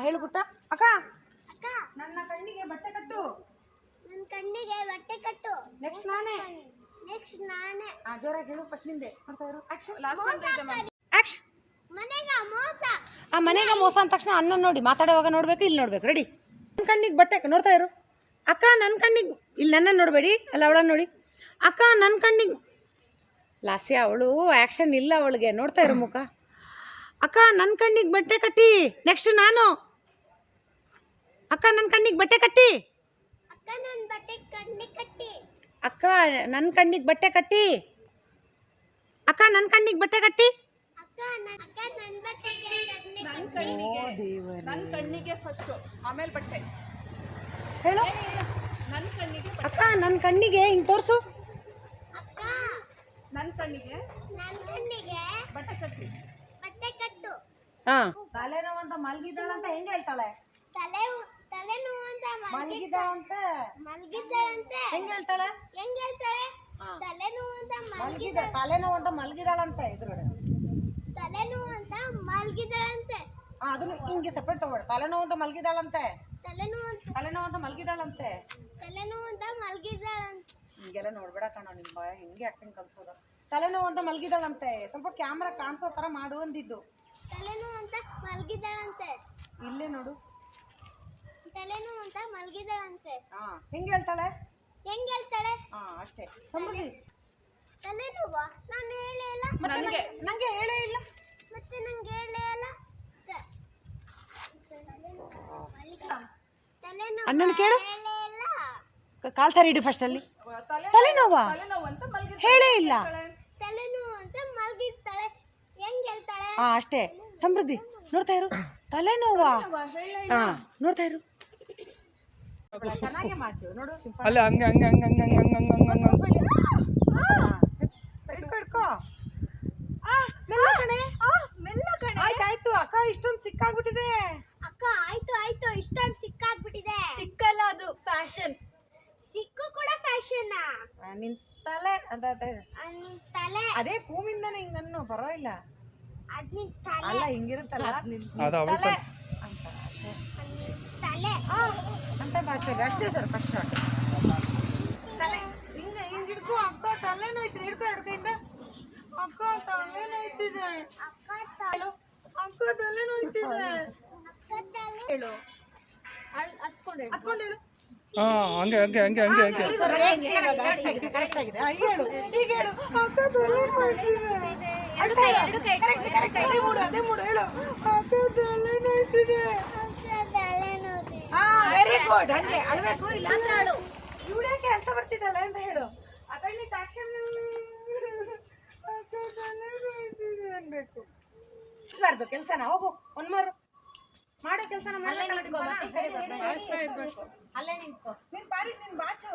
ಹೇಳು ಪುಟ್ಟ. ಅಕ್ಕ ನನ್ನ ಕಣ್ಣಿಗೆ ಬಟ್ಟೆ ಕಟ್ಟು. ನನ್ನ ಕಣ್ಣಿಗೆ ಬಟ್ಟೆ ಕಟ್ಟು. ನೆಕ್ಸ್ಟ್ ನಾನೇ. ಜೋರಾಗಿ ಹೇಳು. ಫಸ್ಟ್ ನಿಂದೆ ಮಾಡ್ತಾ ಇರು. ಆಕ್ಷನ್. ಆಕ್ಷನ್. ಮನೆಗೆ ಮೋಸ ಅಂದ ತಕ್ಷಣ ಅನ್ನ ನೋಡಿ ಮಾತಾಡುವಾಗ ನೋಡ್ಬೇಕು, ಇಲ್ಲಿ ನೋಡ್ಬೇಕು. ರೆಡಿ. ನನ್ನ ಕಣ್ಣಿಗೆ ಬಟ್ಟೆ ನೋಡ್ತಾ ಇರು. ಅಕ್ಕ ನನ್ನ ಕಣ್ಣಿಗೆ, ಇಲ್ಲಿ ನನ್ನ ನೋಡಬೇಡಿ, ಅಲ್ಲ ಅವಳನ್ನ ನೋಡಿ. ಅಕ್ಕ ನನ್ನ ಕಣ್ಣಿಗೆ ಲಾಸ್ಯ. ಅವಳು ಆ್ಯಕ್ಷನ್ ಇಲ್ಲ ಅವಳಿಗೆ. ನೋಡ್ತಾ ಇರು ಮುಖ. ಅಕ್ಕ ನನ್ನ ಕಣ್ಣಿಗೆ ಬಟ್ಟೆ ಕಟ್ಟಿ. ನೆಕ್ಸ್ಟ್ ನಾನು. ಅಕ್ಕ ನನ್ನ ಕಣ್ಣಿಗೆ ಬಟ್ಟೆ ಕಟ್ಟಿ. ಅಕ್ಕ ನನ್ನ ಕಣ್ಣಿಗೆ ಬಟ್ಟೆ ಕಟ್ಟಿ. ಅಕ್ಕ ನನ್ನ ಕಣ್ಣಿಗೆ ಬಟ್ಟೆ ಕಟ್ಟಿ. ನನ್ನ ಕಣ್ಣಿಗೆ ಫಸ್ಟ್, ಆಮೇಲೆ ಬಟ್ಟೆ ಹೇಳು. ನನ್ನ ಕಣ್ಣಿಗೆ ಅಕ್ಕ ನನ್ನ ಕಣ್ಣಿಗೆ ಹಿಂಗೆ ತೋರಿಸು. ನನ್ನ ಕಣ್ಣಿಗೆ ಬಟ್ಟೆ ಕಟ್ಟಿ. ಹಾಂ. ತಲೆನೋವು ಅಂತ ಮಲಗಿದ್ದಾಳಂತ ಹೆಂಗೆ ಹೇಳ್ತಾಳೆ? ಮಲಗಿದ್ದಾಳಂತೆ ಹೆಂಗೆ ಹೇಳ್ತಾಳೆ? ತಲೆನೋವು ಅಂತ ಮಲಗಿದಾಳಂತೆ. ಎದುರುಗಡೆ ಅದನ್ನು ಹಿಂಗೆ ಸಪ್ರೇಟ್ ತಗೊಳ್ಳಿ. ತಲೆನೋವು ಅಂತ ಮಲಗಿದಾಳಂತೆ. ತಲೆನೋವು ಅಂತ ಮಲಗಿದಾಳಂತೆ. ಹಿಂಗೆಲ್ಲ ನೋಡ್ಬೇಡ ಕಣ. ನಿಮ್ಮ ಹಿಂಗೆ ಆಕ್ಟಿಂಗ್ ಕಲ್ಸೋದು. ತಲೆನೋವು ಅಂತ ಮಲಗಿದಾಳಂತೆ. ಸ್ವಲ್ಪ ಕ್ಯಾಮ್ರಾ ಕಾಣಿಸೋ ಥರ ಮಾಡು ಅಂದಿದ್ದು. ಇಲ್ಲೇ ನೋಡು. ಹೆಂಗೆ ಹೇಳ್ತಾಳೆ? ಅಷ್ಟೇ. ಸಮೃದ್ಧಿ ನಂಗೆ ಹೇಳೇ ಇಲ್ಲ. ಅಣ್ಣನ ಕೇಳು. ಕಾಲ್ ಸರಿ ಇಡು ಫಸ್ಟ್. ಅಲ್ಲಿ ತಲೆನೋವಾ ಹೇಳೇ ಇಲ್ಲ. ಅಷ್ಟೇ. ಸಮೃದ್ಧಿ ನೋಡ್ತಾ ಇರು. ತಲೆನೋವಾ ನೋಡ್ತಾ ಇರು. ಚೆನ್ನಾಗಿ ಮಾತು ನೋಡು. ಅಲ್ಲ ಹಂಗೆ ಹಂಗೆ ಹಂಗೆ ಹಂಗೆ ಹಂಗೆ ಹಂಗೆ ಹಂಗೆ ಹಂಗೆ ಇಟ್ಕೊ. ಮೆಲ್ಲ ಕಣೆ. ಆಯ್ತಾಯ್ತು ಅಕ್ಕ. ಇಷ್ಟೊಂದು ಸಿಕ್ಕಾಗ್ಬಿಟ್ಟಿದೆ. ಸಿಕ್ಕಾಗ್ಬಿಟ್ಟಿದೆ. ಸಿಕ್ಕಲ್ಲ, ಅದು ಫ್ಯಾಷನ್. ಸಿಕ್ಕು ಕೂಡ ಫ್ಯಾಷನ್. ನಿನ್ ತಲೆ ಅದೇ ಕೂಮಿಂದಾನೆ ಹಿಂಗನ್ನು ಪರವಾಗಿಲ್ಲ. ಅಲ್ಲ ಹಿಂಗಿರುತ್ತಲ್ಲ ತಲೆ ಅಂತ ಬಾಕ್ತದೆ ಅಷ್ಟೇ ಸರ್. ಫಸ್ಟ್ ತಲೆ ಹಿಂಗೆ ಹಿಂಗೆ ಹಿಡ್ಕೊ. ಅಕ್ಕ ತಲೆ ನೋಯ್ತಿದೆ. ಹಿಡ್ಕೊ ಎರಡು ಕೈಯಿಂದ. ಅಕ್ಕ ತಲೆ ನೋಯ್ತಿದೆ. ಅಕ್ಕ ತಲೆ ನೋಯ್ತಿದೆ. ಹೇಳು. ಹತ್ಕೊಂಡು ಹೇಳು. ಹಂಗೆ ಹಂಗೆ ಹಂಗೆ ಹಂಗೆ ಹಂಗೆ ಕರೆಕ್ಟ್ ಆಗಿದೆ. ಈಗ ಹೇಳು. ಈಗ ಹೇಳು. ಅಕ್ಕ ತಲೆ ನೋಯ್ತಿದೆ. ಅದೇ ಮೂಡು ಹೇಳು. ಅಕ್ಕ ತಲೆ ನೋಯ್ತಿದೆ. Very good. ಹಂಗೆ ಅಳ್ಬೇಕು. ಇಲ್ಲ ಅಂದ್ರೆ ಅಳು. ಇವಳೇಕೆ ಅಳ್ತಾ ಬರ್ತಿದ್ದಲ್ಲ ಅಂತ ಹೇಳು. ಅದರಲ್ಲಿ ಆಕ್ಷನ್ ಅನ್ಬೇಕು. ಕೆಲಸನ ಹೋಗು. ಒನ್ಮಾರು ಮಾಡೋ ಕೆಲಸನ ಅಲ್ಲೇ ನಿಂತ್ಕೋ. ನೀನ್ ಪಾಡಿ ನಿನ್ ಬಾಚು.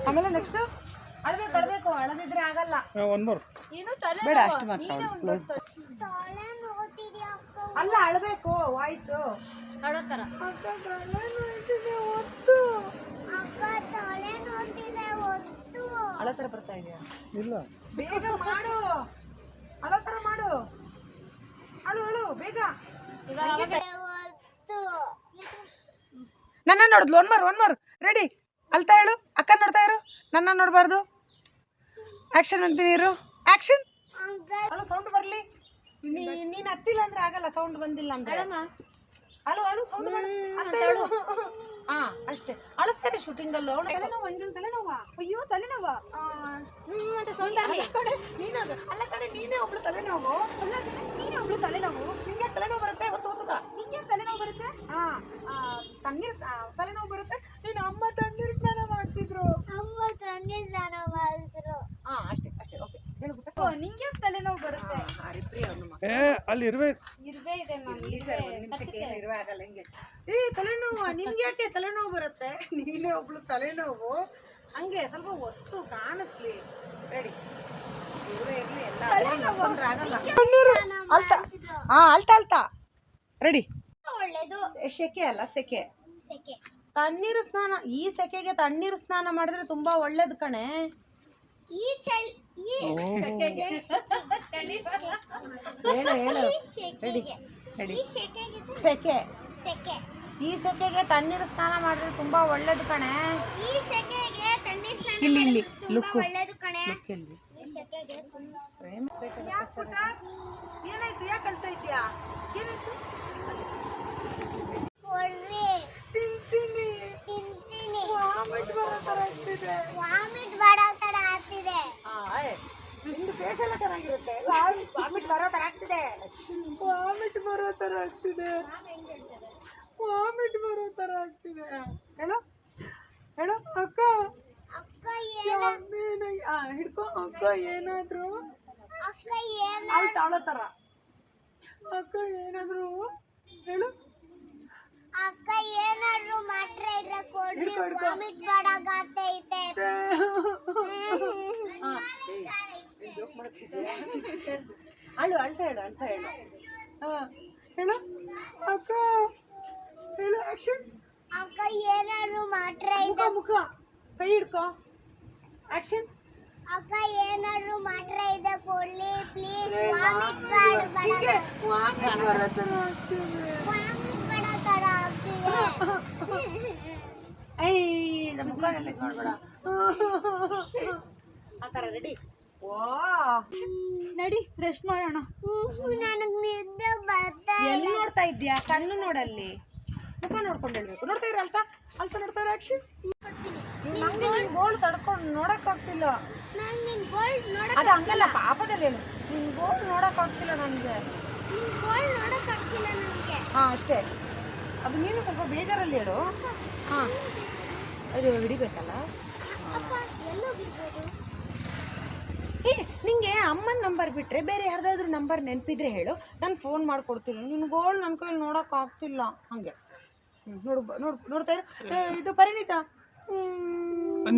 ಆಮೇಲೆ ನೆಕ್ಸ್ಟ್ ಅಳ್ಬೇಕು. ಅಳದಿದ್ರೆ ಆಗಲ್ಲ. ಬೇಡ ಅಷ್ಟು ಮಾತ್ರ. ಅಲ್ಲ ಅಳ್ಬೇಕು. ವಾಯ್ಸು ಅಳೋ ಥರ. ಅಳೋ ಥರ ಬರ್ತಾ ಇದೆಯಾ? ಇಲ್ಲ. ಬೇಗ ಮಾಡು. ಅಳೋ ಥರ ಮಾಡು. ಅಳು ಬೇಗ. ನನ್ನ ನೋಡಿದ್ಲು. ಒನ್ಮಾರು ರೆಡಿ. ಅಳ್ತಾ ಹೇಳು. ಅಕ್ಕ ನೋಡ್ತಾ ಇರು. ನನ್ನ ನೋಡಬಾರ್ದು. ಆಕ್ಷನ್ ಅಂತೀನಿ ಇರು. ಆಕ್ಷನ್. ಅಳು ಸೌಂಡ್ ಬರಲಿ. ನೀನು ಹತ್ತಿಲ್ಲ ಅಂದ್ರೆ ಆಗಲ್ಲ. ಸೌಂಡ್ ಬಂದಿಲ್ಲ ಅಂದ್ರೆ ಅಳು ಸೌಂಡ್ ಅಂತ ಹೇಳು. ಅಷ್ಟೇ. ಅಳಿಸ್ತಾರೆ ಶೂಟಿಂಗಲ್ಲೂ. ಅವಳು ತಲೆನೋವಾ. ಅಯ್ಯೋ ತಲೆನೋವಾ ಅಂತ ಸೌಂಡ್ ಬರಲಿ. ಅಲ್ಲ ಕಡೆ ನೀನೇ ಒಬ್ಳು ತಲೆನೋವು. ನಿಂಗೆ ತಲೆನೋವು ಬರುತ್ತೆ. ಒತ್ತುಗ ನಿಂಗೆ ತಲೆನೋವು ಬರುತ್ತೆ. ತಣ್ಣೀರು ತಲೆನೋವು ಬರುತ್ತೆ. ನೀನು ಅಮ್ಮ ತಣ್ಣೀರು ಸ್ನಾನ ಮಾಡಿಸಿದ್ರು. ಅಷ್ಟೇ. ಓಕೆ ಹೇಳ್ಬಿಟ್ಟು. ನಿಂಗೆ ತಲೆನೋವು ಬರುತ್ತೆ. ಅಲ್ಲಿ ಇರುವೆ ಇದೆ ಮ್ಯಾಮ್. ಇರುವೆ ಆಗಲ್ಲ. ಹಿಂಗೆ ತಲೆನೋವು. ನಿಮ್ಗೆ ಯಾಕೆ ತಲೆನೋವು ಬರುತ್ತೆ? ನೀನೇ ಒಬ್ಳು ತಲೆನೋವು. ಹಂಗೆ ಸ್ವಲ್ಪ ಒತ್ತು ಕಾಣಿಸ್ಲಿ. ರೆಡಿ. ಇರುವೆ ಇರಲಿ. ಎಲ್ಲ ಆಗಲ್ಲ. ಅಳ್ತಾ ರೆಡಿ. ಸೆಕೆ ಅಲ್ಲ ಸೆಕೆ. ತಣ್ಣೀರು ಸ್ನಾನ. ಈ ಸೆಕೆಗೆ ತಣ್ಣೀರು ಸ್ನಾನ ಮಾಡಿದ್ರೆ ತುಂಬಾ ಒಳ್ಳೇದು ಕಣೆ. ಈ ಚಳಿ ಈ ಹೇಳು ಹೇಳು ಈ ಸೆಕೆಗೆ ರೆಡಿ ಈ ಸೆಕೆಗೆ ಸೆಕೆ ಸೆಕೆ ಈ ಸೆಕೆಗೆ ತಣ್ಣೀರು ಸ್ನಾನ ಮಾಡಿದ್ರೆ ತುಂಬಾ ಒಳ್ಳೇದು ಕಣೆ. ಈ ಸೆಕೆಗೆ ತಣ್ಣೀರ್ ಸ್ನಾನ ಇಲ್ಲಿ ಇಲ್ಲಿ ತುಂಬಾ ಲುಕ್ಕು ಒಳ್ಳೇದು ಕಣೆ. ಇಲ್ಲಿ ಈ ಸೆಕೆಗೆ ತುಂಬಾ ಏನಾಯ್ತು? ಯಾಕೆ ಅಳ್ತಾ ಇದ್ಯಾ? ಏನಾಯ್ತು? ಕೊಡ್ರಿ ತಿಂತೀನಿ ತಿಂತೀನಿ ವಾಮಿಟ್ ಬರೋ ಥರ ಆಗ್ತಿದೆ. ವಾಮಿಟ್ ಬರೋ ತರ ಆಗ್ತಿದೆ. ನಿಂದು ಫೇಸ್ ಎಲ್ಲ ಚೆನ್ನಾಗಿರುತ್ತೆ. ವಾಮಿಟ್ ಬರೋ ಥರ ಆಗ್ತಿದೆ. ವಾಮಿಟ್ ಬರೋ ಥರ ಆಗ್ತಿದೆ. ವಾಮಿಟ್ ಬರೋ ಥರ ಆಗ್ತಿದೆ. ಹೇಳು ಹೇಳು ಅಕ್ಕ. ಅಕ್ಕ ಏನ ಹಿಡ್ಕೊ ಅಕ್ಕ. ಏನಾದ್ರು ಅಕ್ಕ ಏನ ಅಲ್ಲಿ ತಾಳೋ ಥರ ಅಕ್ಕ. ಏನಾದ್ರು ಹೇಳು. ಅಕ್ಕ ಏನಾದ್ರು ಮಾತ್ರ ಇದ್ರೆ ಕೊಡ್ರಿ. ಹಿಡ್ಕೊ, ಹಿಡ್ಕೊ. ವಾಮಿಟ್ ಬಡಗಾತೈತೆ. ಅಳು ಅಳ್ತಾ ಹೇಳು ಅಳ್ತಾ ಹೇಳು. ಹೇಳು ಅಕ್ಕ. ಹೇಳು ಆಕ್ಷನ್. ಅಕ್ಕ ಏನಾದ್ರು ಮಾತ್ರ ಮುಖ ಇದೆ. ಮುಖ ಕೈ ಹಿಡ್ಕೊ. ಆಕ್ಷನ್. ಅಕ್ಕ ಏನಾದ್ರು ಮಾತ್ರ ಇದೆ ಕೊಡ್ಲಿ ಪ್ಲೀಸ್. ವಾಮಿಟ್ ಬಡ ವಾಮಿಟ್ ಬರೋ ಥರ ಆಗ್ತಿದೆ. ವಾಮಿಟ್ ಬಡ ತರ ಆಗ್ತಿದೆ. ಐ ನಮ್ಮ ಮುಖನೆಲ್ಲ ನೋಡ್ಬೇಡ ಆ ಥರ. ರೆಡಿ? ನಡಿ ರೆಸ್ಟ್ ಮಾಡೋಣ. ನನಗ್ ನಿದ್ದೆ ಬರ್ತಾ ಎಲ್ಲಿ ನೋಡ್ತಾ ಇದ್ಯಾ? ಕಣ್ಣು ನೋಡಲ್ಲಿ. ಮುಖ ನೋಡ್ಕೊಂಡು ಹೇಳ್ಬೇಕು. ನೋಡ್ತಾ ಇರ ಅಲ್ತಾ ಅಲ್ತಾ ನೋಡ್ತಾ ಇರ ಆಕ್ಷನ್. ನಂಗೆ ನಿನ್ ಗೋಳು ತಡ್ಕೊಂಡು ನೋಡಕ್ ಆಗ್ತಿಲ್ಲ. ನಂಗ್ ನಿನ್ ಗೋಲ್ಡ್ ನೋಡಕ್ ಅದು ಹಂಗಲ್ಲ, ಪಾಪದಲ್ಲಿ ಹೇಳು. ನಿನ್ ಗೋಳು ನೋಡಕ್ ಆಗ್ತಿಲ್ಲ ನನಗೆ. ನಿನ್ ಗೋಲ್ಡ್ ನೋಡಕ್ ಆಗ್ತಿಲ್ಲ ನನಗೆ. ಹಾ ಅಷ್ಟೇ. ಅದು ನೀನು ಸ್ವಲ್ಪ ಬೇಜಾರಲ್ಲಿ ಹೇಳು. ಹಾ ಅದು ಹಿಡಿಬೇಕಲ್ಲ. ಅಪ್ಪ ಎಲ್ಲೋಗಿರ್ಬೋದು? ಏ ನಿಂಗೆ ಅಮ್ಮನ ನಂಬರ್ ಬಿಟ್ಟರೆ ಬೇರೆ ಯಾರ್ದಾದ್ರೂ ನಂಬರ್ ನೆನಪಿದ್ರೆ ಹೇಳು, ನಾನು ಫೋನ್ ಮಾಡ್ಕೊಡ್ತೀನಿ. ನಿನ್ನ ಗೋಳು ನನ್ನ ಕೈಲಿ ನೋಡೋಕೆ ಆಗ್ತಿಲ್ಲ. ಹಾಗೆ ನೋಡ್ತಾ ಇರು. ಇದು ಪರಿಣಿತ,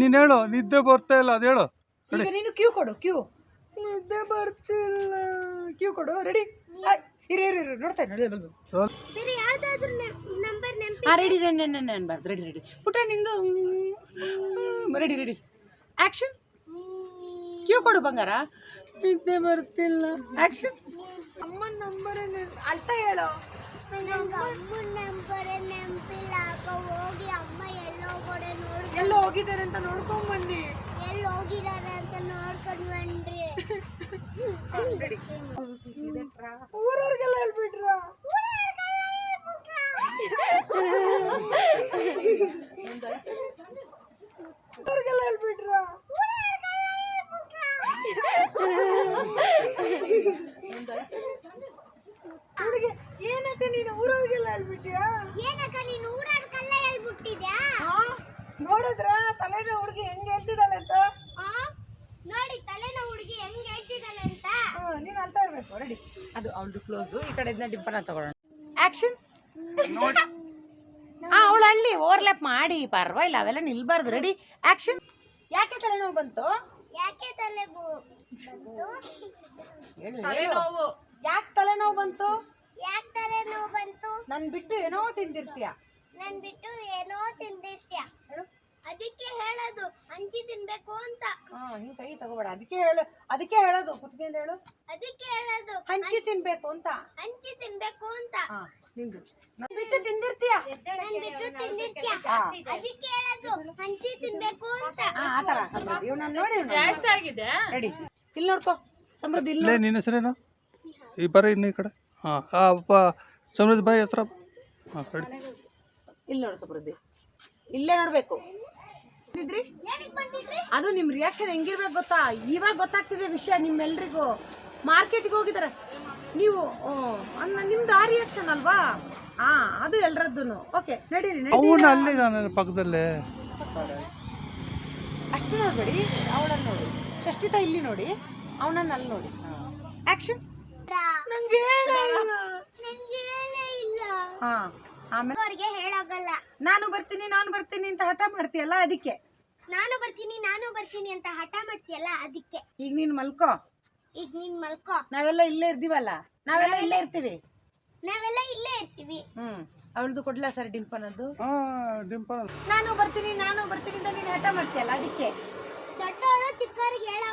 ನೀನು ಹೇಳು. ನಿದ್ದೆ ಬರ್ತಾ ಇಲ್ಲ ಅದು ಹೇಳು. ಈಗ ನೀನು ಕ್ಯೂ ಕೊಡು. ಕ್ಯೂ. ನಿದ್ದೆ ಬರ್ತಿಲ್ಲ. ಕ್ಯೂ ಕೊಡು. ರೆಡಿ? ಇರು ನೋಡ್ತಾ ಇರು. ಬೇರೆ ಯಾರ್ದಾದ್ರೂ ನಂಬರ್ ನೆನಪಿ? ಹಾಂ ರೆಡಿ. ನೆನ್ಬಾರ್ದು. ರೆಡಿ ಪುಟ ನಿಂದು. Ready action. ಕ್ಯೂ ಕೊಡು ಬಂಗಾರ. ನಿದ್ದೆ ಬರ್ತಿಲ್ಲ. ಆ್ಯಕ್ಷನ್. ಅಮ್ಮನ ನಂಬರ್ ಅಳ್ತಾ ಹೇಳು. ನಂಗೆ ಅಮ್ಮನ ನಂಬರ್ ನೆನಪಿಲ್ಲ. ಅಕ್ಕ ಹೋಗಿ ಅಮ್ಮ ಎಲ್ಲೋಗಡೆ ನೋಡಿ ಎಲ್ಲೋ ಹೋಗಿದ್ದಾರೆ ಅಂತ ನೋಡ್ಕೊಂಡ್ ಬನ್ನಿ. ಎಲ್ಲಿ ಹೋಗಿದ್ದಾರೆ ಅಂತ ನೋಡ್ಕೊಂಡು ಬನ್ರಿ. ಊರವ್ರಿಗೆಲ್ಲ ಹೇಳ್ಬಿಟ್ರ? ಊರಿಗೆಲ್ಲ ಹೇಳ್ಬಿಟ್ರ? ಹುಡುಗಿ ಏನಕ್ಕ ನೀನು ಊರವ್ರಿಗೆಲ್ಲ ಹೇಳ್ಬಿಟ್ಯಾ? ಏನಕ್ಕ ನೀನು ಊರವ್ರಿಗೆಲ್ಲ ಹೇಳ್ಬಿಟ್ಟಿದ್ಯಾ? ನೋಡಿದ್ರ ತಲೆನ ಹುಡುಗಿ ಹೆಂಗ್ ಹೇಳ್ತಿದ್ದಾಳೆ ಅಂತ? ನೋಡಿ ತಲೆನ ಹುಡುಗಿ ಹೆಂಗ್ ಹೇಳ್ತಿದ್ದಾಳೆ ಅಂತ. ನೀನು ಅಳ್ತಾ ಇರ್ಬೇಕು. ರೆಡಿ? ಅದು ಅವಳದು ಕ್ಲೋಸು. ಈ ಕಡೆಯಿಂದ ಡಿಂಪನ ತಗೊಳ್ಳೋಣ. ಆಕ್ಷನ್. ಅವಳು ಹಳ್ಳಿ ಓವರ್ಲ್ಯಾಪ್ ಮಾಡಿ ಪರವಾಗಿಲ್ಲ, ಅವೆಲ್ಲ ನಿಲ್ಬಾರ್ದು. ರೆಡಿ? ಆಕ್ಷನ್. ಯಾಕೆ ತಲೆನೋವು ಬಂತು? ಯಾಕೆ ತಲೆ ತಲೆನೋವು. ಯಾಕೆ ತಲೆನೋವು ಬಂತು? ಯಾಕೆ ತಲೆನೋವು ಬಂತು? ನನ್ ಬಿಟ್ಟು ಏನೋ ತಿಂದಿರ್ತೀಯ. ನನ್ ಬಿಟ್ಟು ಏನೋ ತಿಂದಿರ್ತೀಯ. ಅದಕ್ಕೆ ಹೇಳೋದು ಹಂಚಿ ತಿನ್ಬೇಕು ಅಂತ. ಹಿಂಗ್ ಕೈ ತಗೋಬೇಡ. ಅದಕ್ಕೆ ಹೇಳೋದು ಕುತ್ಕೊಂಡು ಹೇಳು. ಅದಕ್ಕೆ ಹೇಳೋದು ಹಂಚಿ ತಿನ್ಬೇಕು ಅಂತ. ಹಂಚಿ ತಿನ್ಬೇಕು ಅಂತ. ನಿಂದು ನನ್ ಬಿಟ್ಟು ತಿಂದಿರ್ತೀಯ. ನನ್ ಬಿಟ್ಟು ತಿಂದಿರ್ತೀಯ. ಅದಕ್ಕೆ ಹೇಳೋದು ಹಂಚಿ ತಿನ್ಬೇಕು ಅಂತ. ಆತರ ಇವ್ ನಾನು ನೋಡಿ ಜಾಸ್ತಿ ಆಗಿದೆ. ರೆಡಿ? ಇಲ್ಲಿ ನೋಡ್ಕೋ ಸಮೃದ್ಧಿ. ಇಲ್ಲಿ ಲೇ ನಿನ್ನ ಹೆಸರೇನು? ಈ ಬರೀ ಇನ್ನು ಈ ಕಡೆ. ಹಾಂ ಅಪ್ಪ ಸಮೃದ್ಧಿ ಬಾಯಿ ಹತ್ರ. ಹಾಂ ರೆಡಿ. ಇಲ್ಲಿ ನೋಡು ಸಮೃದ್ಧಿ. ಇಲ್ಲೇ ನೋಡ್ಬೇಕು. ಏನಕ್ಕೆ ಬಂದಿದ್ರಿ? ಅದು ನಿಮ್ ರಿಯಾಕ್ಷನ್ ಹೆಂಗಿರ್ಬೇಕು ಗೊತ್ತಾ? ಇವಾಗ ಗೊತ್ತಾಗ್ತಿದೆ ವಿಷಯ ನಿಮ್ಮೆಲ್ರಿಗೂ. ಮಾರ್ಕೆಟ್ಗೆ ಹೋಗಿದಾರೆ ನೀವು. ನಿಮ್ದು ಆ ರಿಯಾಕ್ಷನ್ ಅಲ್ವಾ? ಅದು ಎಲ್ರದ್ದು. ಓಕೆ ನಡೀರಿ. ಅವನು ಅಲ್ಲಿದ್ದಾನೆ ಪಕ್ಕದಲ್ಲೇ. ಅಷ್ಟು ನೋಡ್ಬೇಡಿ. ಅವಳನ್ನ ನೋಡಿ. ಷಷ್ಠಿತ ಇಲ್ಲಿ ನೋಡಿ. ಅವನನ್ನ ಅಲ್ಲಿ ನೋಡಿ. ಆಕ್ಷನ್. ನಂಗೆ ನನ್ಗೆ ಹೇಳೇ ಇಲ್ಲ. ಆಮೇಲೆ ಅವ್ರಿಗೆ ಹೇಳೋಗಲ್ಲ. ನಾನು ಬರ್ತೀನಿ ಅಂತ ಹಠ ಮಾಡ್ತೀಯಲ್ಲ ಅದಕ್ಕೆ. ನಾನು ಬರ್ತೀನಿ ಅಂತ ಹಠ ಮಾಡ್ತೀಯಲ್ಲ ಅದಕ್ಕೆ. ಈಗ ನೀನ್ ಮಲ್ಕೋ. ಈಗ ನೀನ್ ಮಲ್ಕೋ. ನಾವೆಲ್ಲ ಇಲ್ಲೇ ಇರ್ತೀವಲ್ಲ. ನಾವೆಲ್ಲ ಇಲ್ಲೇ ಇರ್ತೀವಿ. ನಾವೆಲ್ಲ ಇಲ್ಲೇ ಇರ್ತೀವಿ. ಅವಳದು ಕೊಡ್ಲಾ ಸರ್ ಡಿಂಪನದ್ದು? ಡಿಂಪಲ್ ನಾನು ಬರ್ತೀನಿ ಅಂತ ನೀನು ಹಠ ಮಾಡ್ತೀಯಲ್ಲ ಅದಕ್ಕೆ. ದೊಡ್ಡವರು ಚಿಕ್ಕವರಿಗೆ ಹೇಳ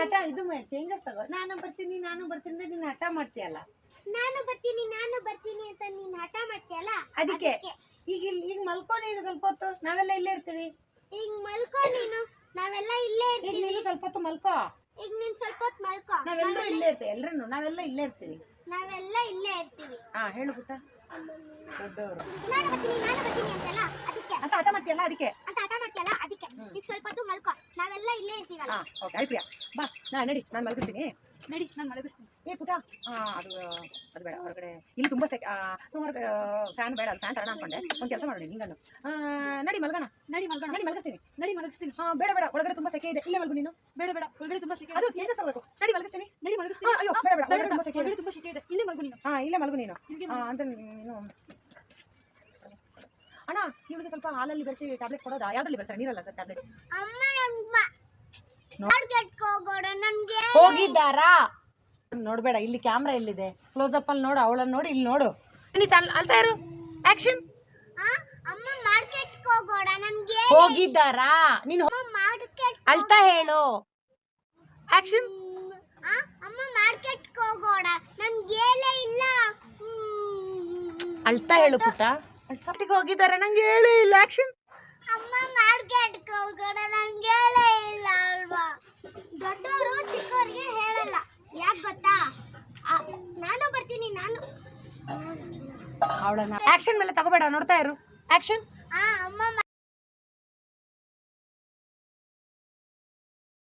ಹಠ ಇದು ಚೇಂಜಸ್ ತಗೋ. ನಾನು ಬರ್ತೀನಿ ನೀನು ಹಠ ಮಾಡ್ತೀಯಲ್ಲ. ನಾನು ಬರ್ತೀನಿ ಅಂತ ನೀನ್ ಹಠ ಮಾಡ್ತೀಯಲ್ಲ ಅದಕ್ಕೆ ಈಗ ಮಲ್ಕೋ ನೀನು ಸ್ವಲ್ಪ ಹೊತ್ತು, ನಾವೆಲ್ಲ ಇಲ್ಲೇ ಇರ್ತೀವಿ. ಈಗ ಮಲ್ಕೋ ನೀನು, ನಾವೆಲ್ಲ ಇಲ್ಲೇ ಈಗ ಇರ್ತೀವಿ. ನೀನು ಸ್ವಲ್ಪ ಹೊತ್ತು ಮಲ್ಕೋ, ಈಗ ನೀನ್ ಸ್ವಲ್ಪ ಹೊತ್ತು ಮಲ್ಕೋ, ನಾವೆಲ್ಲರೂ ಇಲ್ಲೇ ಇರ್ತೀವಿ. ನಾವೆಲ್ಲ ಇಲ್ಲೇ ಇರ್ತೀವಿ. ನಾವೆಲ್ಲ ಇಲ್ಲೇ ಇರ್ತೀವಿ. ಹಾ ಹೇಳು ಪುಟ್ಟ. ದೊಡ್ಡವರು ನಾನು ಬರ್ತೀನಿ ಅಂತಲ್ಲ ಅದಕ್ಕೆ ಅಂತ ಹಠ ಮಾಡ್ತೀಯಲ್ಲ ಅದಕ್ಕೆ. ಈಗ ಸ್ವಲ್ಪ ಹೊತ್ತು ಮಲ್ಕೋ, ನಾವೆಲ್ಲ ಇಲ್ಲೇ ಇರ್ತೀವಲ್ಲ. ಹಾ ಓಕೆ ಆಯ್ತು ಪ್ರಿಯಾ, ಬಾ ನಡಿ ನಾನು ಮಲಗಿಸ್ತೀನಿ. ನಡಿ ನಾನು ಮಲಗಿಸ್ತೀನಿ. ಏ ಪುಟ, ಅದು ಬೇಡ ಹೊರಗಡೆ, ಇಲ್ಲಿ ತುಂಬ ಫ್ಯಾನ್ ಬೇಡ, ಅದು ಫ್ಯಾನ್ ತರೋಣ ಅನ್ಕೊಂಡೆ. ಒಂದು ಕೆಲಸ ಮಾಡೋಣ ನಿಂಗನ್ನು, ನಡಿ ಮಲ್ಗೋಣ. ನಡಿ ಮಲಗಿಸ್ತೀನಿ. ಬೇಡ ಒಳಗಡೆ ತುಂಬ ಸೆಕೆ ಇದೆ, ಇಲ್ಲೇ ಮಲ್ಗು ನೀನು. ಬೇಡ ಒಳಗಡೆ ತುಂಬಾ ಶೆಕೆ ಅದು ಚೇಂಜಸ್ ತಗೋಬೇಕು. ನಡಿ ಮಲಗಿಸ್ತೀನಿ. ಅಯ್ಯೋ ಬೇಡ ಒಳಗಡೆ ತುಂಬಾ ಶೆಕೆ ಇದೆ. ಇಲ್ಲೇ ಮಲಗು ನೀನು. ಇಲ್ಲೇ ಮಲ್ಗು ನೀನು. ಅಂತ ನೀನು ಅಣ್ಣ, ಇವಳಿಗೆ ಸ್ವಲ್ಪ ಹಾಲಲ್ಲಿ ಬೆರೆಸಿ ಟ್ಯಾಬ್ಲೆಟ್ ಕೊಡೋದಾ? ಯಾವ್ದ್ರಲ್ಲಿ ಬೆರೆಸ್ತಾರೆ? ನೀರಲ್ಲ ಸರ್ ಟ್ಯಾಬ್ಲೆಟ್. ಅಮ್ಮ ಮಾರ್ಕೆಟ್ಗೆ ಹೋಗೋಣ, ನನ್ಗೆ ಹೋಗಿದ್ದಾರಾ? ನೋಡ್ಬೇಡ, ಇಲ್ಲಿ ಕ್ಯಾಮ್ರಾ ಎಲ್ಲಿದೆ? ಕ್ಲೋಸ್ ಅಪ್ ಅಲ್ಲಿ ನೋಡು, ಅವಳನ್ನ ನೋಡಿ, ಇಲ್ಲಿ ನೋಡು. ಅಳ್ತಾ ಇರು. ಆಕ್ಷನ್. ಅಮ್ಮ ಮಾರ್ಕೆಟ್ಗೆ ಹೋಗೋಣ, ನನ್ಗೆ ಹೋಗಿದ್ದಾರಾ? ನೀನು ಮಾರ್ಕೆಟ್ ಅಳ್ತಾ ಹೇಳು. ಆಕ್ಷನ್. ಅಮ್ಮ ಮಾರ್ಕೆಟ್ಗೆ ಹೋಗೋಣ, ನನ್ಗೆ ಇಲ್ಲ. ಅಳ್ತಾ ಹೇಳು ಪುಟ್ಟ. ಅಳ್ತಾಟಿಗೆ ಹೋಗಿದ್ದಾರೆ, ನಂಗೆ ಹೇಳು ಇಲ್ಲ. ಆಕ್ಷನ್. ಅಮ್ಮ ಮಾರ್ಕೆಟ್ಗೆ ಹೋಗೋಣ, ನನ್ಗೆ ಇಲ್ಲ ಅಲ್ವಾ? ದೊಡ್ಡವರು ಚಿಕ್ಕವರಿಗೆ ಹೇಳಲ್ಲ, ಯಾಕೆ ಗೊತ್ತಾ? ನಾನು ಬರ್ತೀನಿ. ಅವಳನ್ನ ಆಕ್ಷನ್ ಮೇಲೆ ತಗೋಬೇಡ, ನೋಡ್ತಾ ಇರು. ಆಕ್ಷನ್. ಅಮ್ಮ